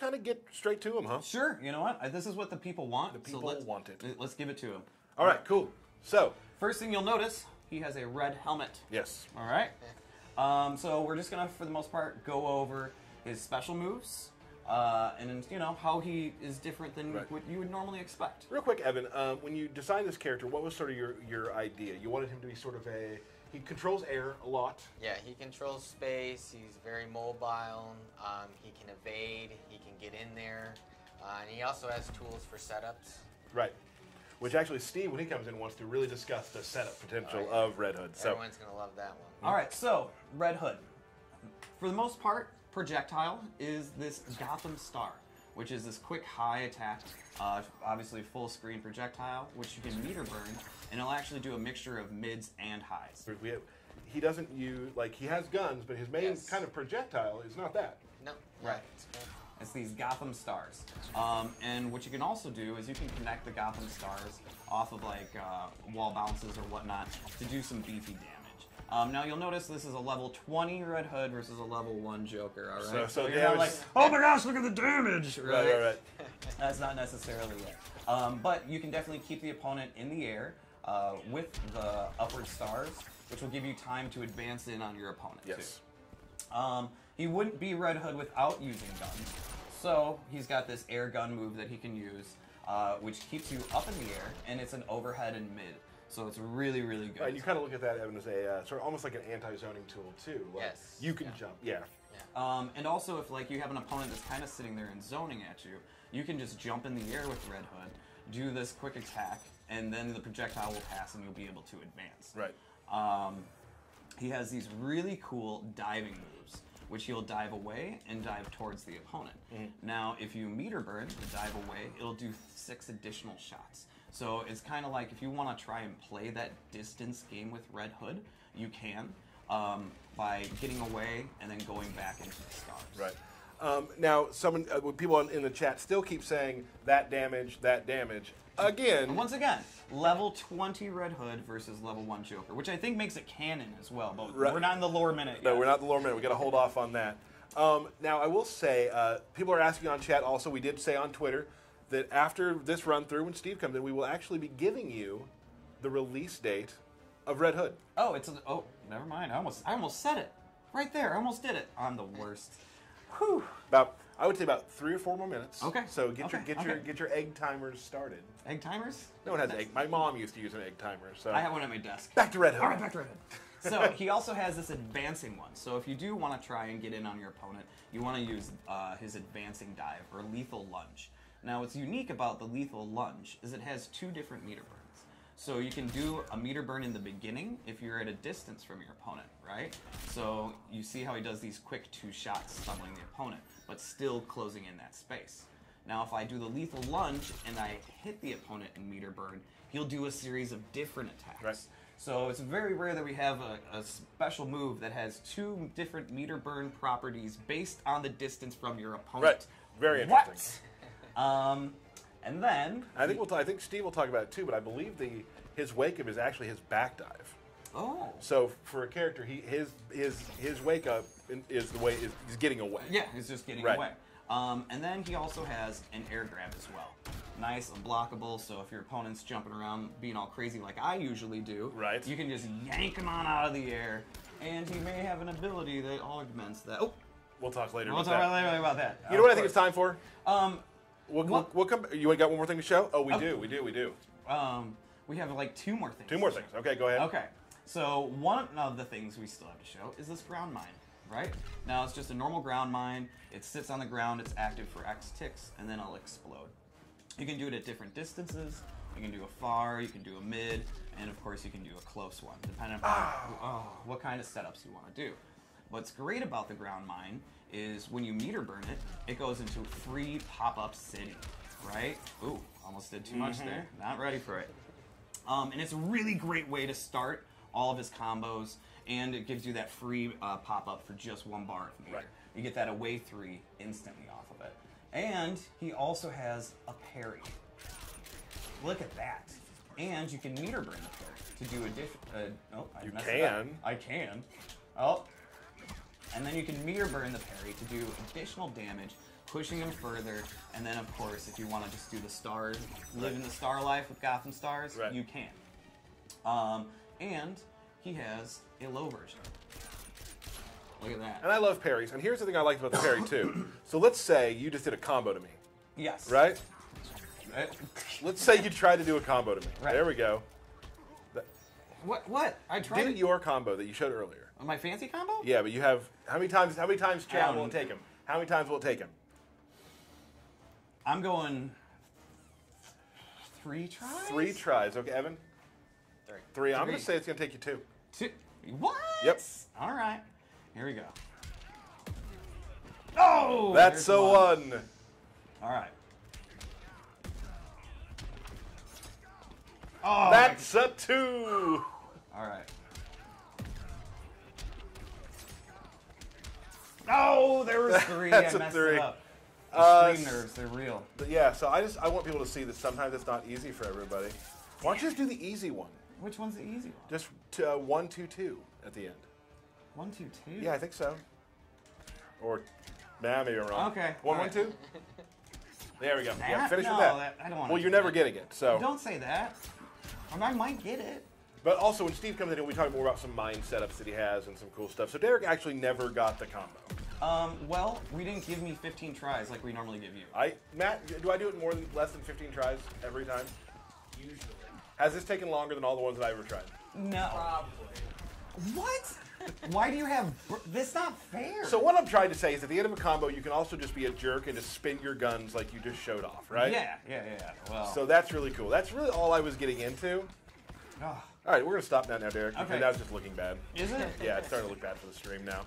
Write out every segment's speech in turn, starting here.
kind of get straight to him, huh? Sure. You know what? This is what the people want. The people want it. Let's give it to him. All right, cool. So, first thing you'll notice, he has a red helmet. yes. All right. So we're just gonna, for the most part, go over his special moves, and you know how he is different than what you would normally expect. Real quick, Evan, when you designed this character, what was sort of your idea? You wanted him to be sort of he controls air a lot. Yeah, he controls space. He's very mobile. He can evade. He can get in there, and he also has tools for setups. Right. Which actually, Steve, when he comes in, wants to really discuss the setup potential of Red Hood. So everyone's gonna love that one. All right. So Red Hood, for the most part, projectile is this Gotham Star, which is this quick high attack, obviously full screen projectile, which you can meter burn, and it'll actually do a mixture of mids and highs. He doesn't use, like, he has guns, but his main kind of projectile is not that. No. Right. It's these Gotham Stars. And what you can also do is you can connect the Gotham Stars off of like wall bounces or whatnot to do some beefy damage. Now you'll notice this is a level 20 Red Hood versus a level 1 Joker, alright? So you're not like, oh my gosh, look at the damage! Right. That's not necessarily it. But you can definitely keep the opponent in the air with the upward stars, which will give you time to advance in on your opponent too. He wouldn't be Red Hood without using guns. So he's got this air gun move that he can use, which keeps you up in the air, and it's an overhead and mid. So it's really, really good. Right, you kind of look at that, Evan, as a sort of almost like an anti-zoning tool too. Like, yes. You can jump. Yeah. And also, if like you have an opponent that's kind of sitting there and zoning at you, you can just jump in the air with Red Hood, do this quick attack, and then the projectile will pass, and you'll be able to advance. Right. He has these really cool diving moves, which he'll dive away and dive towards the opponent. Now, if you meter burn the dive away, it'll do 6 additional shots. So it's kind of like if you want to try and play that distance game with Red Hood, you can by getting away and then going back into the stars. Right. Now, people in the chat still keep saying that damage, that damage. Again. Once again, level 20 Red Hood versus level 1 Joker, which I think makes it canon as well, but we're not in the lore minute yet. No, we're not in the lore minute. We've got to hold off on that. Now, I will say, people are asking on chat also, we did say on Twitter, that after this run through, when Steve comes in, we will actually be giving you the release date of Red Hood. Oh, never mind. I almost said it. Right there. I almost did it. I'm the worst. Whew. I would say about 3 or 4 more minutes. Okay. So get your egg timers started. Egg timers? No one has egg. My mom used to use an egg timer. So I have one at my desk. Back to Red Hood. All right, back to Red Hood. So he also has this advancing one. So if you do want to try and get in on your opponent, you want to use his advancing dive or lethal lunge. Now, what's unique about the lethal lunge is it has 2 different meter burns. So you can do a meter burn in the beginning if you're at a distance from your opponent, right? So you see how he does these quick 2 shots stumbling the opponent, but still closing in that space. Now, if I do the lethal lunge and I hit the opponent in meter burn, he'll do a series of different attacks. Right. So it's very rare that we have a special move that has 2 different meter burn properties based on the distance from your opponent. Right. Very interesting. And then I think Steve will talk about it too, but I believe his wake up is actually his back dive. Oh. So for a character, his wake up is the way he's getting away. Yeah, he's just getting away. And then he also has an air grab as well. Nice, unblockable, so if your opponent's jumping around being all crazy like I usually do, you can just yank him on out of the air, and he may have an ability that augments that. Oh, we'll talk later. We'll talk later about that. You know what I think it's time for? We'll come. You got one more thing to show? Oh, we do. We have like 2 more things. 2 more things. Okay, go ahead. Okay, so one of the things we still have to show is this ground mine. Right? Now it's just a normal ground mine. It sits on the ground, it's active for X ticks, and then it'll explode. You can do it at different distances. You can do a far, you can do a mid, and of course you can do a close one, depending on what kind of setups you want to do. What's great about the ground mine is when you meter burn it, it goes into free pop-up city, right? Ooh, almost did too much there. Not ready for it. And it's a really great way to start all of his combos, and it gives you that free pop-up for just 1 bar of meter. You get that away 3 instantly off of it. And he also has a parry. Look at that. And you can meter burn the parry to do I can. Oh. And then you can meter burn the parry to do additional damage pushing him further. And then, of course, if you want to just do the stars, live in the star life with Gotham Stars, Right. you can. And he has a low version. Look at that. And I love parries. And here's the thing I liked about the parry too. So let's say you just did a combo to me, Yes. right? Right. Let's say you tried to do a combo to me. Right. There we go. What? I tried Did your combo that you showed earlier. my fancy combo? Yeah, but you have how many times chat will it Um, take him? How many times will it take him? I'm going 3 tries. 3 tries. Okay, Evan? 3. I'm going Three. to say it's going to take you 2. 2. What? Yep. All right. Here we go. Oh! That's there's a one. 1. All right. Oh, That's a 2. all right. Oh, there was 3. That's I a messed 3. it up. Uh, Extreme nerves, they're real. But yeah, so I want people to see that sometimes it's not easy for everybody. Why don't you just do the easy one? Which one's the easy one? Just 1, 2, 2 at the end. 1, 2, 2. Yeah, I think so. Or, nah, maybe I'm wrong. Okay, 1, all 1, right. 2. There we go. Yeah, That? finish No, with that. I don't want. Well, you're never getting it. So, Don't say that. I might get it. but also when Steve comes in, we talk more about some mind setups that he has and some cool stuff. So Derek actually never got the combo. Well, we didn't give me 15 tries like we normally give you. Matt, do I do it less than 15 tries every time? Usually. Has this taken longer than all the ones that I ever tried? No. Probably. What? Why do you have? That's not fair. So what I'm trying to say is at the end of a combo, you can also just be a jerk and just spin your guns like you just showed off, right? Yeah. Well. So that's really cool. That's really all I was getting into. Oh, All right, we're gonna stop that now, Derek. Okay. Because now it's just looking bad. is it? Yeah, it's starting to look bad for the stream now.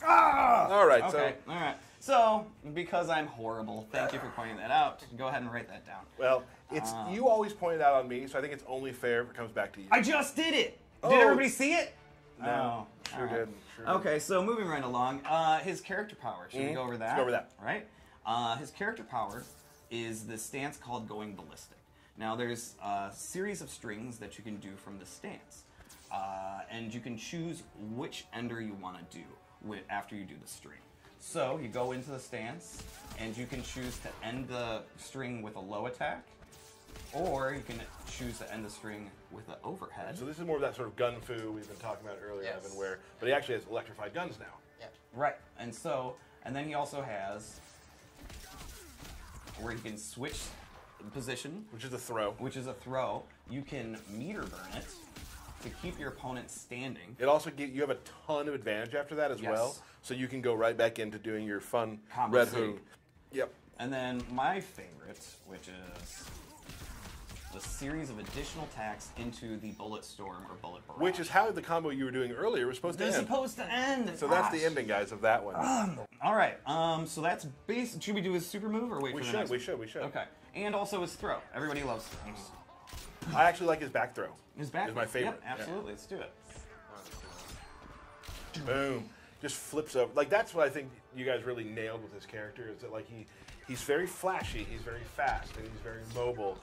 Ah! All right, Okay. All right. So because I'm horrible, thank you for pointing that out. Go ahead and write that down. Well, it's you always point it out on me, so I think it's only fair if it comes back to you. I just did it. Oh. Did everybody see it? No, Oh, sure all right. did. Sure did. Okay, so moving right along, his character power. Should we go over that? Let's go over that. Right? His character power is the stance called going ballistic. Now, there's a series of strings that you can do from the stance, and you can choose which ender you want to do after you do the string. So you go into the stance, and you can choose to end the string with a low attack, or you can choose to end the string with an overhead. So this is more of that sort of gun fu we've been talking about earlier, Yes. Evan, but he actually has electrified guns now. Yep. Right, and then he also has where he can switch position, Which is a throw. which is a throw. You can meter burn it to keep your opponent standing. It also you have a ton of advantage after that as Yes. well, so you can go right back into doing your fun Combo Red City. Hood. Yep. And then my favorite, which is a series of additional attacks into the Bullet Storm or Bullet Barrage. Which is how the combo you were doing earlier was supposed to they're end. supposed to end. So that's the Gosh. ending, guys, of that one. All right. So that's base. Should we do his super move or wait we for the should, next we one? should, we should. Okay. And also his throw. Everybody loves throws. I actually like his back throw. His back is my favorite. Yep, absolutely. Let's do it. Boom. Just flips over. Like that's what I think you guys really nailed with his character is that like he's very flashy, he's very fast, and he's very mobile.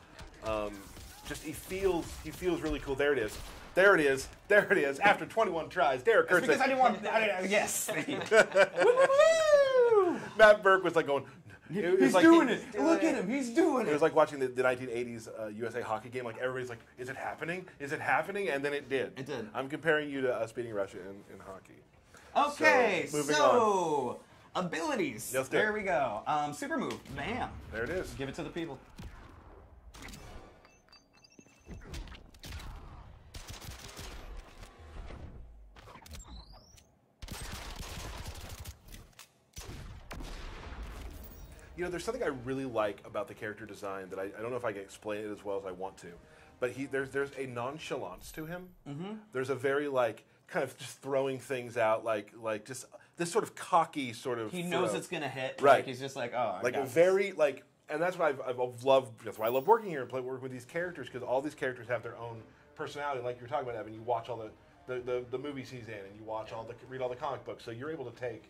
He feels really cool. There it is. There it is. There it is. After 21 tries, Derek It's Kurtz. because I didn't want. Yes. Thank you. Matt Burke was like going. It was He's like doing it. Look at him. He's doing It it. was like watching the 1980s USA hockey game. Like everybody's like, "Is it happening? Is it happening?" And then it did. It did. I'm comparing you to us beating Russia in hockey. Okay. So, moving So abilities. Let's do There it. we go. Super move. Bam. There it is. Give it to the people. You know, there's something I really like about the character design that I don't know if I can explain it as well as I want to, but there's a nonchalance to him. Mm-hmm. There's a very like kind of just throwing things out like just this sort of cocky sort of. He knows throw. it's gonna hit. Right. Like he's just like, oh. I Like got a this. very like, and that's what I've loved. That's why I love working here and working with these characters because all these characters have their own personality. Like you're talking about, Evan, you watch all the movies he's in, and you watch read all the comic books, so you're able to take.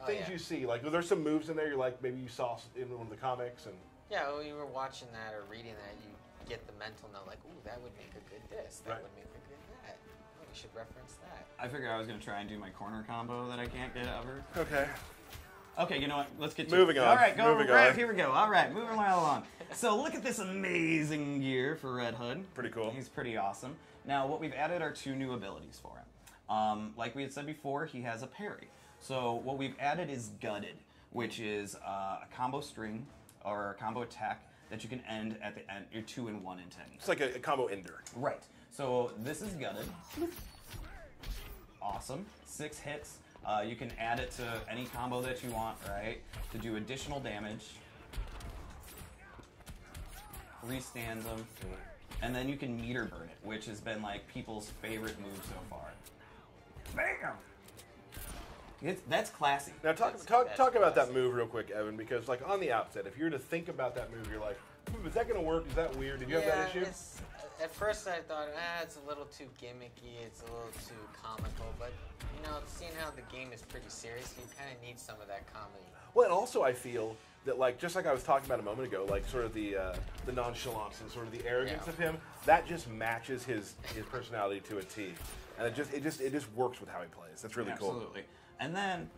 Things yeah. you see, like there's some moves in there you're like maybe you saw in one of the comics, and Yeah, when you were watching that or reading that, you get the mental note like, ooh, that would make a good this. That Right. would make a good that. Oh, we should reference that. I figured I was gonna try and do my corner combo that I can't get ever. okay. Okay, you know what? Let's get to Moving it. on, All right, moving right, on. here we go. All right, moving right along. So look at this amazing gear for Red Hood. Pretty cool. He's pretty awesome. Now, what we've added are 2 new abilities for him. Like we had said before, he has a parry. So what we've added is Gutted, which is a combo string or a combo attack that you can end at the end. You're 2 in 1 into any. It's like a combo ender. Right. So this is Gutted. Awesome. 6 hits. You can add it to any combo that you want, right? To do additional damage. Restands them. And then you can meter burn it, which has been like people's favorite move so far. Bam! That's classy. Now talk about that move real quick, Evan, because like on the outset, if you were to think about that move, you're like, is that going to work? Is that weird? Did you have that issue? At first I thought, it's a little too gimmicky, it's a little too comical, but seeing how the game is pretty serious, you kind of need some of that comedy. Well, and also I feel that like just like I was talking about a moment ago, like sort of the nonchalance and sort of the arrogance of him, that just matches his personality to a T, and it just works with how he plays. That's really cool. Absolutely. And then,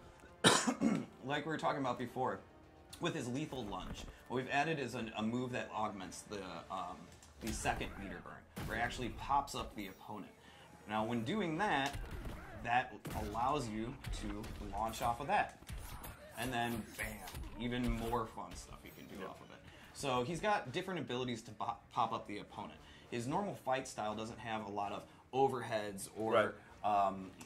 like we were talking about before, with his lethal lunge, what we've added is a move that augments the second meter burn, where it actually pops up the opponent. Now, when doing that, that allows you to launch off of that. And then, bam, even more fun stuff you can do off of it. So he's got different abilities to pop up the opponent. His normal fight style doesn't have a lot of overheads or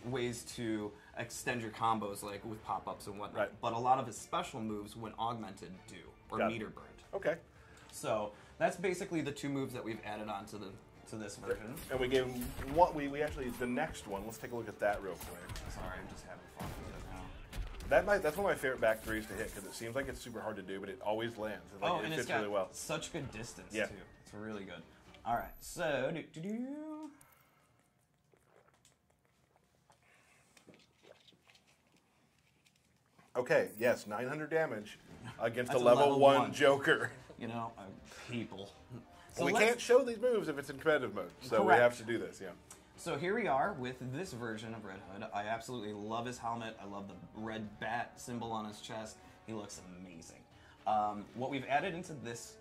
ways to extend your combos like with pop-ups and whatnot. Right. But a lot of his special moves, when augmented, do, or Got it. meter burned. Okay. So that's basically the 2 moves that we've added on to this version. And we gave him what we actually the next one. Let's take a look at that real quick. Sorry, I'm just having fun with it now. That's one of my favorite back threes to hit because it seems like it's super hard to do, but it always lands. It and fits it's got really well. such good distance Yeah. too. It's really good. All right, so Okay, yes, 900 damage against a That's a level level 1 1. Joker. People. Well, we let's- can't show these moves if it's in competitive mode, so we Correct. have to do this. Yeah. So here we are with this version of Red Hood. I absolutely love his helmet. I love the red bat symbol on his chest. He looks amazing. What we've added into this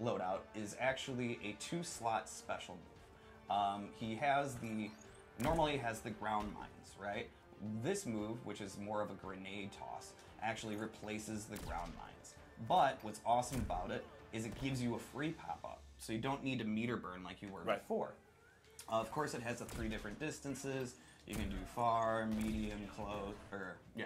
loadout is actually a 2-slot special move. He normally has the ground mines, right? This move, which is more of a grenade toss, actually replaces the ground mines. But what's awesome about it is it gives you a free pop-up, so you don't need to meter burn like you were before. Of course, it has the 3 different distances. You can do far, medium, close,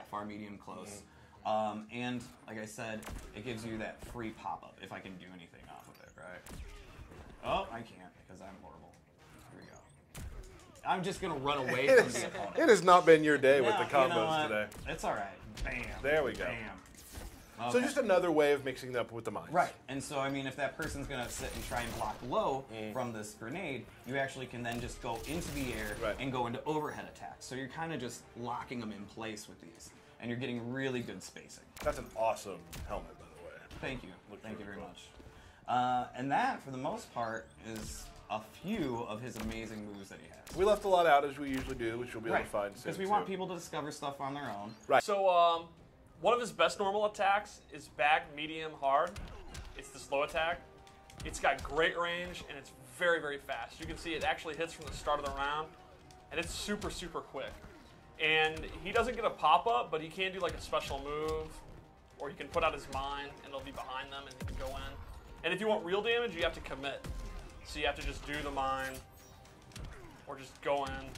far, medium, close. And like I said, it gives you that free pop-up if I can do anything off of it, right? Oh, I can't because I'm horrible. Here we go. I'm just gonna run away It from the opponent. has not been your day with the No, you know combos what? today. It's all right. Bam. There we go. Bam. So Okay. just another way of mixing it up with the mines. Right, and so I mean, if that person's gonna sit and try and block low from this grenade, you actually can then just go into the air and go into overhead attacks. So you're kind of just locking them in place with these, and you're getting really good spacing. That's an awesome helmet, by the way. Thank you, thank you really very cool. much. And that, for the most part, is a few of his amazing moves that he has. We left a lot out as we usually do, which you'll be able to find soon. because we want people to discover stuff on their own. Right. So, one of his best normal attacks is back, medium, hard. It's the slow attack. It's got great range, and it's very, very fast. You can see it actually hits from the start of the round, and it's super, super quick. And he doesn't get a pop-up, but he can do like a special move, or he can put out his mine, and it'll be behind them, and he can go in. And if you want real damage, you have to commit. So you have to just do the mine, or just go in.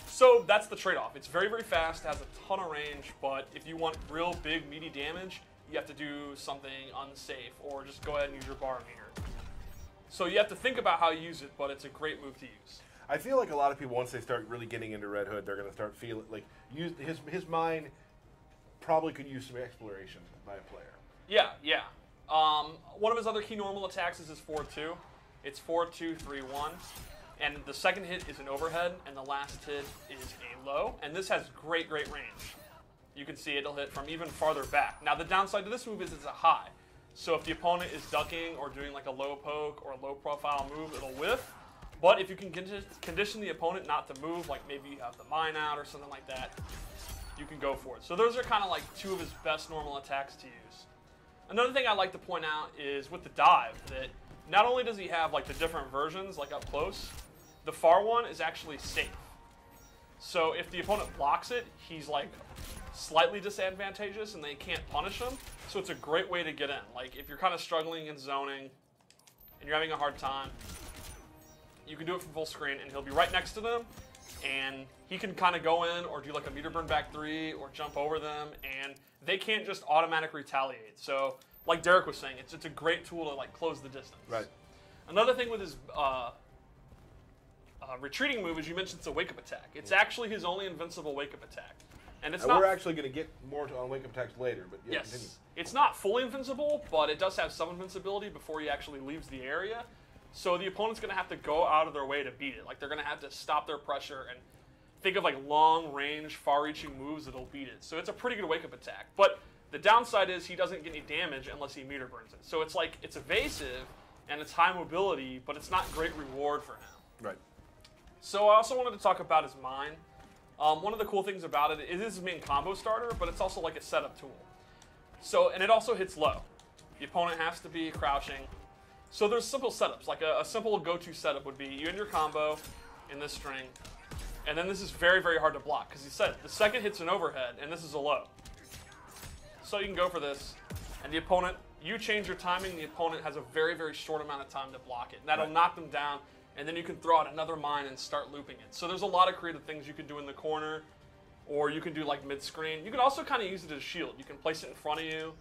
So that's the trade-off. It's very, very fast, has a ton of range, but if you want real big, meaty damage, you have to do something unsafe, or just go ahead and use your bar meter. So you have to think about how you use it, but it's a great move to use. I feel like a lot of people, once they start really getting into Red Hood, they're going to start feeling like his mind probably could use some exploration by a player. Yeah, yeah. One of his other key normal attacks is his 4-2. It's 4-2-3-1. And the second hit is an overhead, and the last hit is a low. And this has great, great range. You can see it'll hit from even farther back. Now, the downside to this move is it's a high. So if the opponent is ducking or doing like a low poke or a low profile move, it'll whiff. But if you can condition the opponent not to move, like maybe you have the mine out or something like that, you can go for it. So those are kind of like two of his best normal attacks to use. Another thing I'd like to point out is with the dive, that not only does he have like the different versions, like up close, the far one is actually safe. So if the opponent blocks it, he's like slightly disadvantageous and they can't punish him. So it's a great way to get in. Like if you're kind of struggling in zoning and you're having a hard time, you can do it from full screen and he'll be right next to them and he can kind of go in or do like a meter burn back 3 or jump over them and they can't just automatic retaliate. So like Derek was saying, it's a great tool to like close the distance. Right. Another thing with his retreating move is you mentioned it's a wake-up attack. It's actually his only invincible wake-up attack. And it's not. We're actually going to get more on wake-up attacks later, but yeah, Yes. continue. It's not fully invincible, but it does have some invincibility before he actually leaves the area. So the opponent's going to have to go out of their way to beat it. Like they're going to have to stop their pressure and think of like long-range, far-reaching moves that'll beat it. So it's a pretty good wake-up attack. But the downside is he doesn't get any damage unless he meter burns it. So it's like it's evasive and it's high mobility, but it's not great reward for him. Right. So I also wanted to talk about his mine. One of the cool things about it is his main combo starter, but it's also like a setup tool. So, and it also hits low. The opponent has to be crouching. So there's simple setups. Like a simple go-to setup would be you end your combo in this string, and then this is very, very hard to block because he said the second hits an overhead, and this is a low. So you can go for this, and the opponent, you change your timing, the opponent has a very, very short amount of time to block it. That'll knock them down, and then you can throw out another mine and start looping it. So there's a lot of creative things you can do in the corner, or you can do like mid-screen. You can also kind of use it as a shield. You can place it in front of you,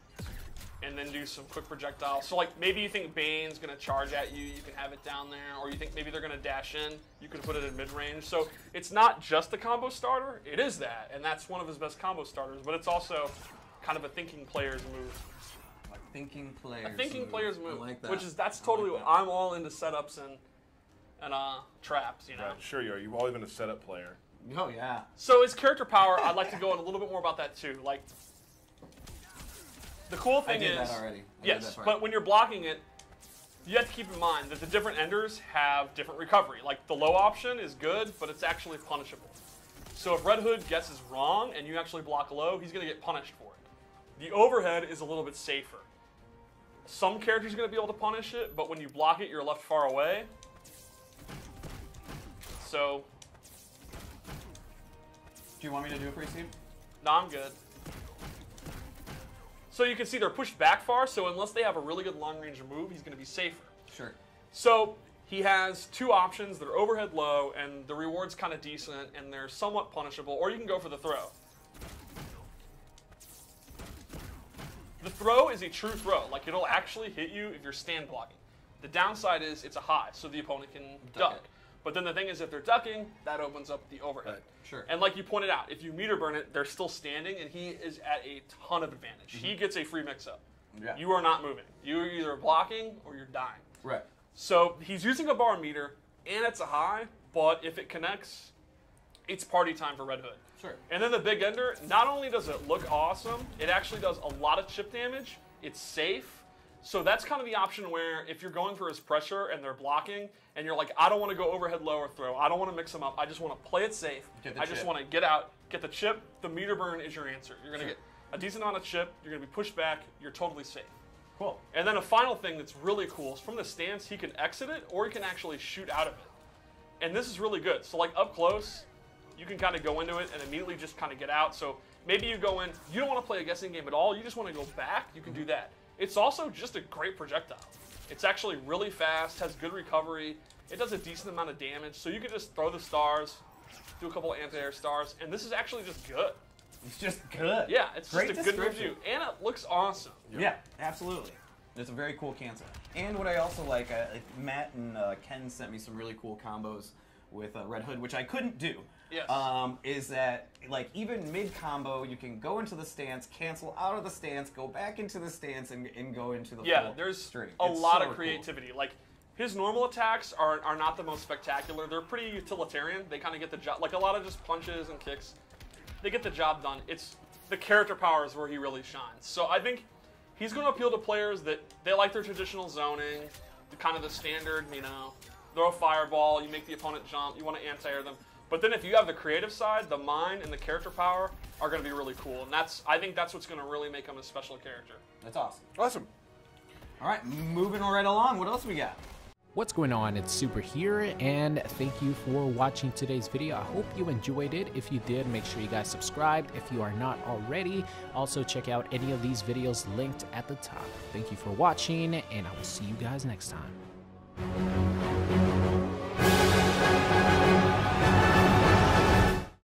and then do some quick projectiles. So like maybe you think Bane's gonna charge at you, you can have it down there, or you think maybe they're gonna dash in, you can put it in mid-range. So it's not just a combo starter, it is that, and that's one of his best combo starters, but it's also kind of a thinking player's move. Thinking players. A thinking player's move, I like that. which is that's I totally like what that. I'm all into setups and traps, you know. Right. Sure you are. You've always been a setup player. Oh yeah. So his character power, I'd like to go in a little bit more about that too. Like the cool I thing did is, that already. I did yes, that part. but when you're blocking it, you have to keep in mind that the different enders have different recovery. Like the low option is good, but it's actually punishable. So if Red Hood guesses wrong and you actually block low, he's going to get punished for it. The overhead is a little bit safer. Some characters are going to be able to punish it, but when you block it, you're left far away. So, Do you want me to do a pre-seed? no, I'm good. So you can see they're pushed back far, so unless they have a really good long-range move, he's going to be safer. Sure. So he has two options that are overhead low, and the reward's kind of decent, and they're somewhat punishable, or you can go for the throw. The throw is a true throw. Like, it'll actually hit you if you're stand blocking. The downside is it's a high, so the opponent can duck. it. But then the thing is, if they're ducking, that opens up the overhead. Right. Sure. And like you pointed out, if you meter burn it, they're still standing, and he is at a ton of advantage. He gets a free mix-up. Yeah. You are not moving. You're either blocking or you're dying. Right. So he's using a bar meter, and it's a high, but if it connects, it's party time for Red Hood. Sure. And then the big ender, not only does it look awesome, it actually does a lot of chip damage. It's safe. So that's kind of the option where if you're going for his pressure and they're blocking, and you're like, I don't want to go overhead low or throw. I don't want to mix them up. I just want to play it safe. Get the I just chip. want to get out, get the chip. The meter burn is your answer. You're going to Sure. get a decent amount of chip. You're going to be pushed back. You're totally safe. Cool. And then a final thing that's really cool is from the stance, he can exit it or he can actually shoot out of it. And this is really good. So like up close, you can kind of go into it and immediately just kind of get out. So maybe you go in, you don't want to play a guessing game at all, you just want to go back, you can do that. It's also just a great projectile. It's actually really fast, has good recovery, it does a decent amount of damage, so you can just throw the stars, do a couple of anti-air stars, and this is actually just good. It's just good. Yeah, it's Great just a good description. review, and it looks awesome. Yeah, absolutely. It's a very cool cancel. And what I also like, Matt and Ken sent me some really cool combos with Red Hood, which I couldn't do. Yes. Is that like even mid combo, you can go into the stance, cancel out of the stance, go back into the stance, and go into the Yeah, full there's string. a It's lot so of creativity. Like his normal attacks are not the most spectacular. They're pretty utilitarian. They kind of get the job. Like a lot of just punches and kicks, they get the job done. It's the character power is where he really shines. So I think he's going to appeal to players that they like their traditional zoning, the kind of the standard, throw a fireball, you make the opponent jump, you want to anti-air them. But then if you have the creative side, the mind and the character power are going to be really cool. And I think that's what's going to really make him a special character. That's awesome. Awesome. All right, moving right along. What else we got? What's going on? It's Super here, and thank you for watching today's video. I hope you enjoyed it. If you did, make sure you guys subscribed if you are not already. Also, check out any of these videos linked at the top. Thank you for watching, and I will see you guys next time.